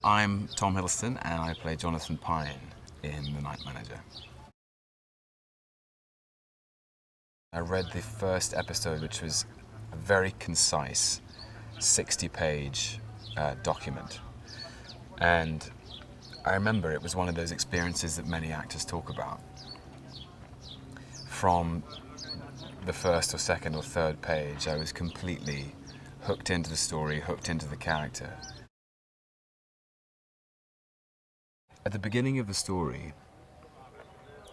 I'm Tom Hiddleston and I play Jonathan Pine in The Night Manager. I read the first episode, which was a very concise 60-page document. And I remember it was one of those experiences that many actors talk about. From the first or second or third page, I was completely hooked into the story, hooked into the character. At the beginning of the story,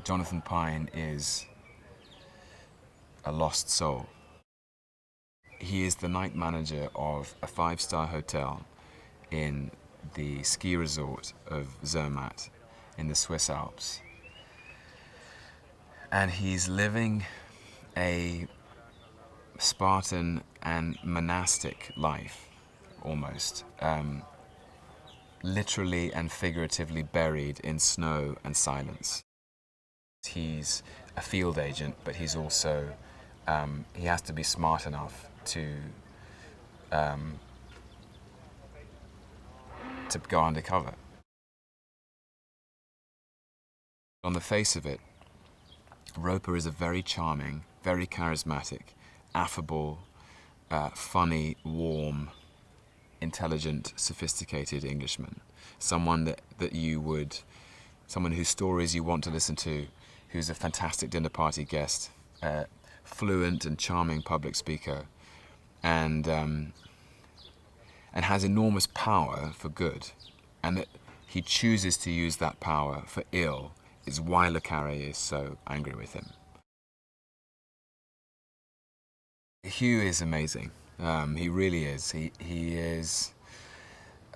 Jonathan Pine is a lost soul. He is the night manager of a 5-star hotel in the ski resort of Zermatt in the Swiss Alps. And he's living a Spartan and monastic life, almost. Literally and figuratively buried in snow and silence. He's a field agent, but he's also, he has to be smart enough to go undercover. On the face of it, Roper is a very charming, very charismatic, affable, funny, warm, intelligent, sophisticated Englishman. Someone someone whose stories you want to listen to, who's a fantastic dinner party guest, fluent and charming public speaker, and has enormous power for good, and that he chooses to use that power for ill is why Le Carré is so angry with him. Hugh is amazing. He really is. He is.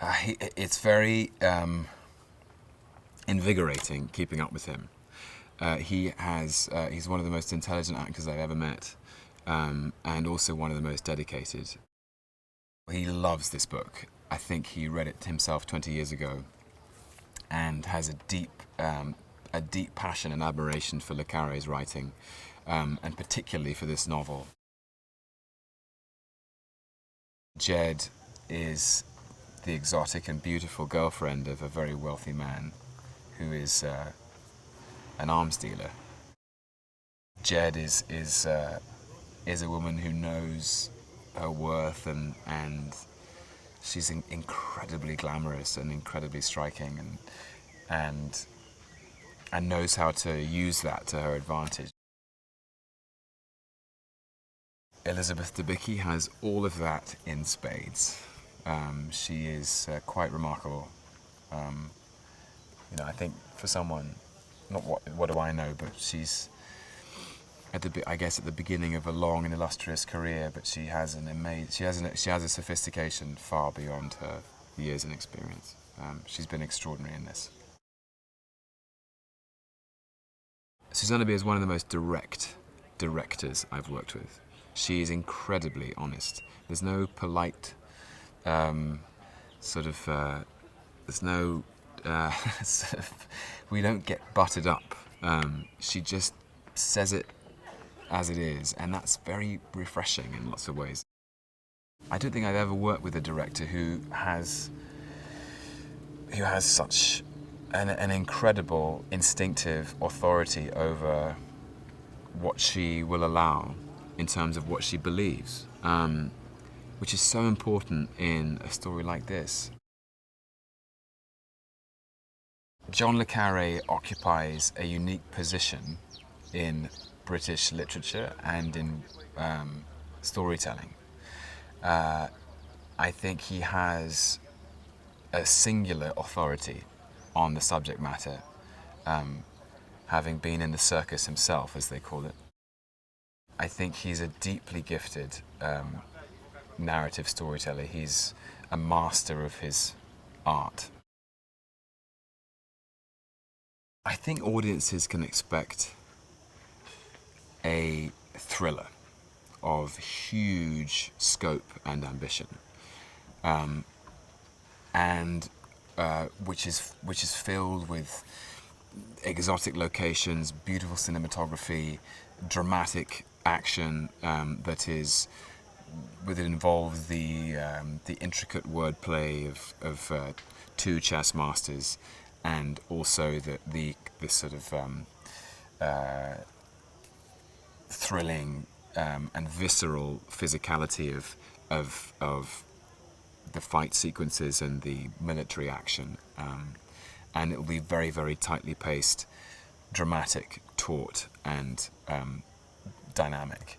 It's very invigorating keeping up with him. He's one of the most intelligent actors I've ever met, and also one of the most dedicated. He loves this book. I think he read it himself 20 years ago, and has a deep passion and admiration for Le Carré's writing, and particularly for this novel. Jed is the exotic and beautiful girlfriend of a very wealthy man who is an arms dealer. Jed is a woman who knows her worth, and she's incredibly glamorous and incredibly striking, and knows how to use that to her advantage. Elizabeth Debicki has all of that in spades. She is quite remarkable. I think for someone, not what do I know, but she's at the beginning of a long and illustrious career. But she has a sophistication far beyond her years and experience. She's been extraordinary in this. Susanna B is one of the most direct directors I've worked with. She is incredibly honest. There's no polite there's no we don't get buttered up. She just says it as it is, and that's very refreshing in lots of ways. I don't think I've ever worked with a director who has such an incredible instinctive authority over what she will allow in terms of what she believes, which is so important in a story like this. John Le Carré occupies a unique position in British literature and in storytelling. I think he has a singular authority on the subject matter, having been in the circus himself, as they call it. I think he's a deeply gifted narrative storyteller. He's a master of his art. I think audiences can expect a thriller of huge scope and ambition, which is filled with exotic locations, beautiful cinematography, dramatic action that involves the intricate wordplay of two chess masters, and also the sort of thrilling and visceral physicality of the fight sequences and the military action, and it will be very, very tightly paced, dramatic, taut, and dynamic.